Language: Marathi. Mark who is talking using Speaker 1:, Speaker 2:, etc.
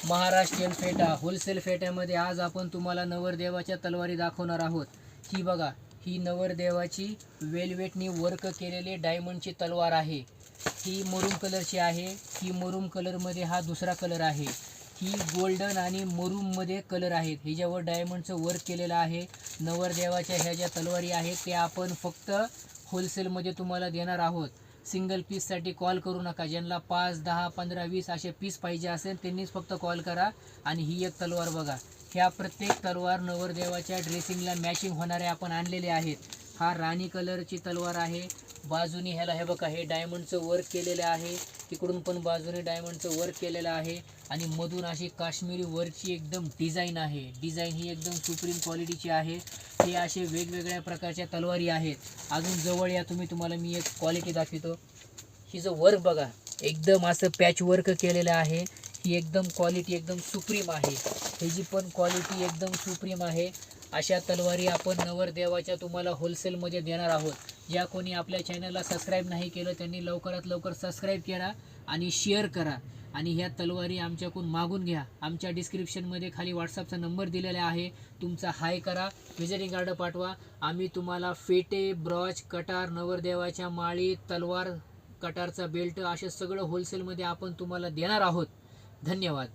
Speaker 1: महाराष्ट्रीयन फेटा होलसेल फेट्यामध्ये आज आपण तुम्हाला नवरदेवाच्या तलवारी दाखवणार आहोत। ही बघा, ही नवरदेवाची वेलवेटनी वर्क केलेली डायमंडची तलवार आहे। ही मरून कलरची आहे। ही मरून कलरमध्ये हा दुसरा कलर आहे। ही गोल्डन आणि मरूनमध्ये कलर आहेत। ह्याच्यावर डायमंडचं वर्क केलेलं आहे। नवरदेवाच्या ह्या ज्या तलवारी आहेत ते आपण फक्त होलसेलमध्ये तुम्हाला देणार आहोत। सिंगल पीससाठी कॉल करू नका। ज्यांना 5, 10, 15, 20 असे पीस पाहिजे असेल त्यांनीच फक्त कॉल करा। आणि ही एक तलवार बघा, ह्या प्रत्येक तलवार नवरदेवाच्या ड्रेसिंगला मॅचिंग होणारे आपण आणलेले आहेत। हा राणी कलरची तलवार आहे। बाजूनी ह्याला हे बघा, हे डायमंडचं वर्क केलेलं आहे। तिकडून पण बाजूने डायमंडचं वर्क केलेलं आहे आणि मधून अशी काश्मीरी वर्कची एकदम डिझाईन आहे। डिझाईन ही एकदम सुप्रीम क्वालिटीची आहे। हे असे वेगवेगळ्या प्रकारच्या तलवारी आहेत। अजून जवळ या तुम्हाला मी एक क्वालिटी दाखवतो। हिचं वर्क बघा, एकदम असं पॅच वर्क केलेलं आहे। ही एकदम क्वालिटी एकदम सुप्रीम आहे। ह्याची पण क्वालिटी एकदम सुप्रीम आहे। अशा तलवारी आपण नवरदेवाच्या तुम्हाला होलसेलमध्ये देणार आहोत। ज्या कोणी आपल्या चॅनलला सबस्क्राईब नाही केलं त्यांनी लवकरात लवकर सबस्क्राईब करा आणि शेअर करा आणि ह्या तलवारी आमच्याकडून मागून घ्या। आमच्या डिस्क्रिप्शनमध्ये खाली व्हॉट्सअपचा नंबर दिलेला आहे, तुमचा हाय करा, विजिटिंग कार्ड पाठवा। आम्ही तुम्हाला फेटे, ब्रॉच, कटार, नवरदेवाच्या माळी, तलवार, कटारचा बेल्ट असे सगळं होलसेलमध्ये आपण तुम्हाला देणार आहोत। धन्यवाद।